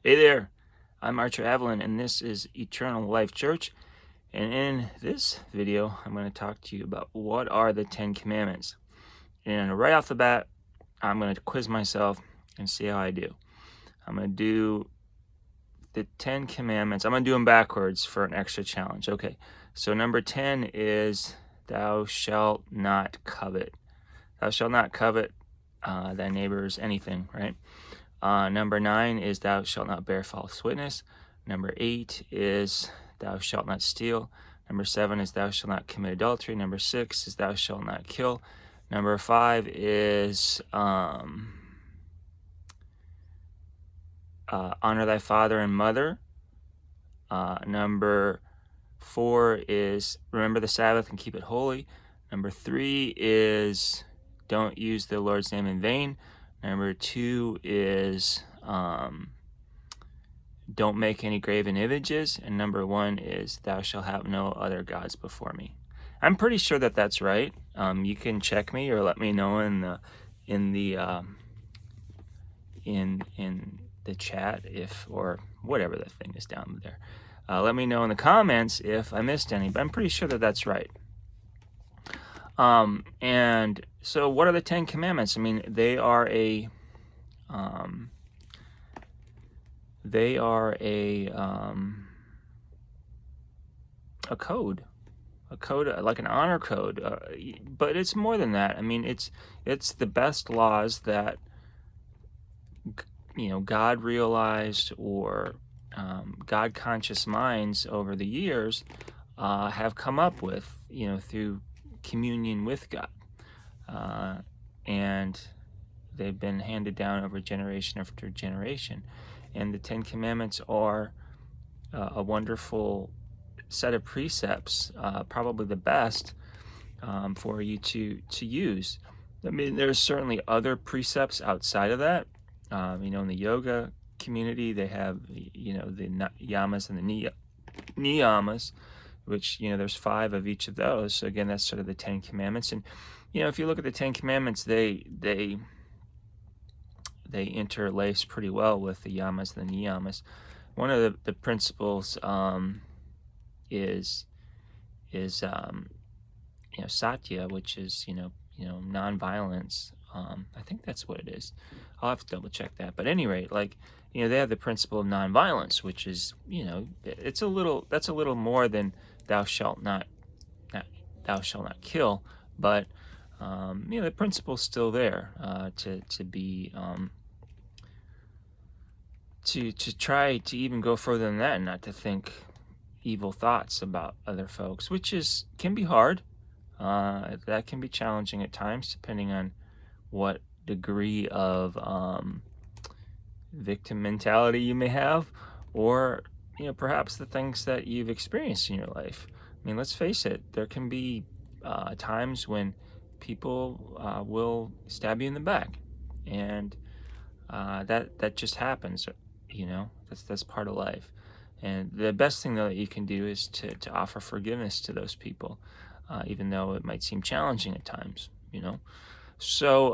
Hey there, I'm Archer Evelyn, and this is Eternal Life Church. And in this video, I'm going to talk to you about what are the 10 Commandments. And right off the bat, I'm going to quiz myself and see how I do. I'm going to do the 10 Commandments. I'm going to do them backwards for an extra challenge. Okay, so number 10 is thou shalt not covet. Thou shalt not covet thy neighbor's anything, right? Number 9 is thou shalt not bear false witness. Number 8 is thou shalt not steal. Number 7 is thou shalt not commit adultery. Number 6 is thou shalt not kill. Number 5 is honor thy father and mother. Number 4 is remember the Sabbath and keep it holy. Number 3 is don't use the Lord's name in vain. Number 2 is don't make any graven images. And number 1 is thou shalt have no other gods before me. I'm pretty sure that that's right. You can check me or let me know in the chat if, or whatever the thing is down there. Let me know in the comments if I missed any, but I'm pretty sure that that's right. And so what are the 10 Commandments? I mean, they are a code, like an honor code, but it's more than that. I mean, it's the best laws that God realized, or God conscious minds over the years have come up with, through communion with God, and they've been handed down over generation after generation. And the 10 Commandments are a wonderful set of precepts, probably the best for you to use. I mean, there's certainly other precepts outside of that. In the yoga community, they have, the yamas and the niyamas, which, there's 5 of each of those. So again, that's sort of the 10 Commandments. And, if you look at the 10 Commandments, they interlace pretty well with the yamas and the niyamas. One of the principles is satya, which is nonviolence. I think that's what it is. I'll have to double check that. But at any rate, they have the principle of nonviolence, which is that's a little more than thou shalt not kill, but the principle's still there, to be to try to even go further than that, and not to think evil thoughts about other folks, which can be hard. That can be challenging at times, depending on what degree of victim mentality you may have, or perhaps the things that you've experienced in your life. I mean, let's face it, there can be times when people will stab you in the back, and that just happens. That's part of life. And the best thing, though, that you can do is to offer forgiveness to those people, even though it might seem challenging at times. So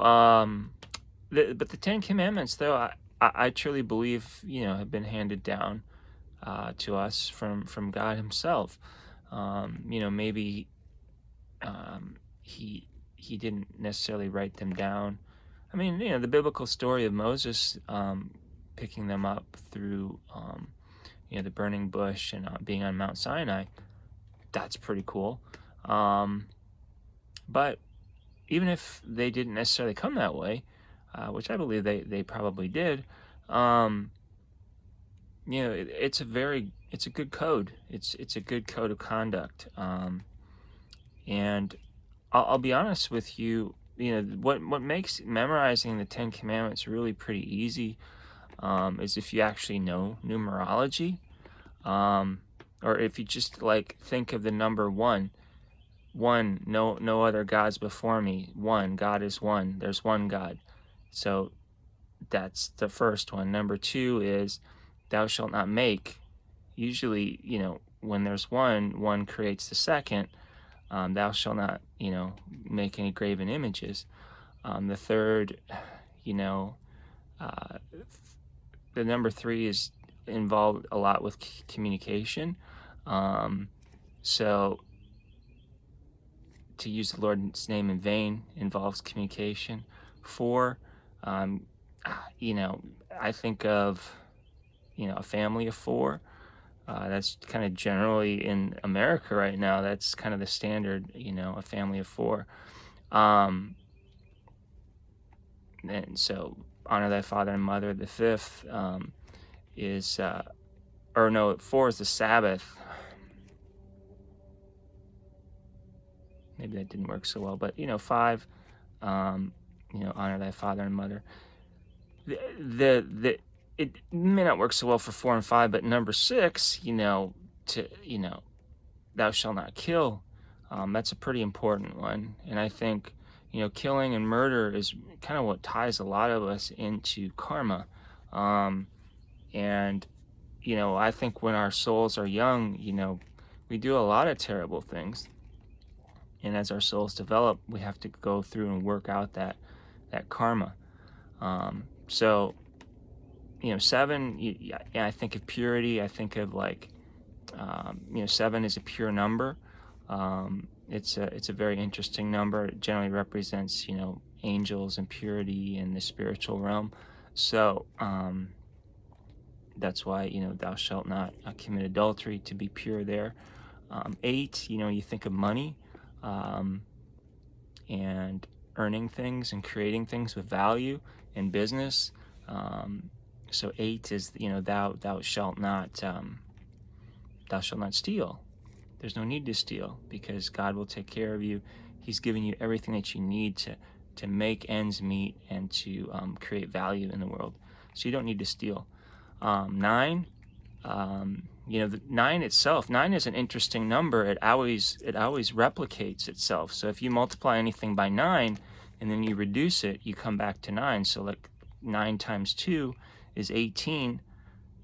but the 10 Commandments, though, I truly believe have been handed down to us from God Himself. Maybe he didn't necessarily write them down. I mean, the biblical story of Moses picking them up through the burning bush and being on Mount Sinai, that's pretty cool. But even if they didn't necessarily come that way, which I believe they probably did, it's a good code. It's a good code of conduct. And I'll be honest with you. What makes memorizing the 10 Commandments really pretty easy is if you actually know numerology, or if you just think of the number 1. 1, no other gods before me. 1, God is one. There's one God. So that's the first one. Number 2 is thou shalt not make. Usually, when there's one creates the second. Thou shalt not, make any graven images. The third, the number 3 is involved a lot with communication. So to use the Lord's name in vain involves communication. 4, I think of, a family of 4. That's kind of generally in America right now. That's kind of the standard, a family of 4. And so honor thy father and mother. The 5th is, 4 is the Sabbath. Maybe that didn't work so well, but 5, honor thy father and mother. It may not work so well for 4 and 5, but number 6, thou shalt not kill. That's a pretty important one, and I think killing and murder is kind of what ties a lot of us into karma. And I think when our souls are young, we do a lot of terrible things. And as our souls develop, we have to go through and work out that karma. So, 7, I think of purity. I think of 7 is a pure number. It's a very interesting number. It generally represents, angels and purity in the spiritual realm. So, that's why, thou shalt not commit adultery, to be pure there. 8, you think of money. And earning things and creating things with value in business. So 8 is, thou shalt not steal. There's no need to steal, because God will take care of you. He's giving you everything that you need to make ends meet and to create value in the world. So you don't need to steal. 9, the 9 itself, 9 is an interesting number. It always replicates itself. So if you multiply anything by 9 and then you reduce it, you come back to 9. So like 9 times 2 is 18.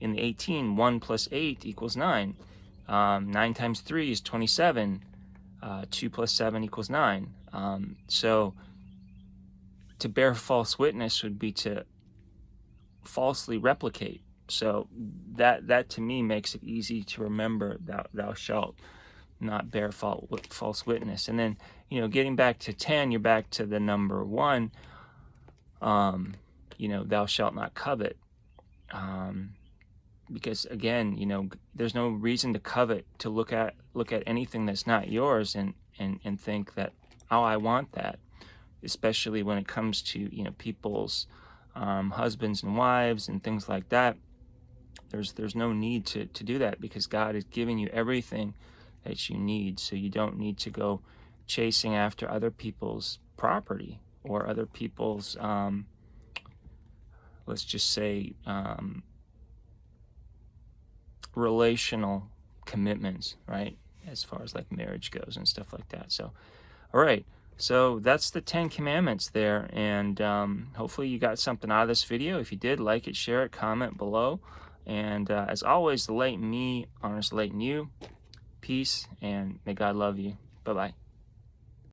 In the 18, 1 plus 8 equals 9. 9 times 3 is 27. 2 plus 7 equals 9. So to bear false witness would be to falsely replicate. So that to me makes it easy to remember, thou shalt not bear false witness. And then, getting back to 10, you're back to the number 1. Thou shalt not covet. Because again, there's no reason to covet, to look at anything that's not yours and think that, oh, I want that. Especially when it comes to, people's husbands and wives and things like that. There's no need to do that, because God is giving you everything that you need. So you don't need to go chasing after other people's property or other people's, let's just say, relational commitments, right? As far as like marriage goes and stuff like that. So, all right. So that's the 10 commandments there. And hopefully you got something out of this video. If you did, like it, share it, comment below. And as always, the light in me honors the light in you. Peace, and may God love you. Bye-bye.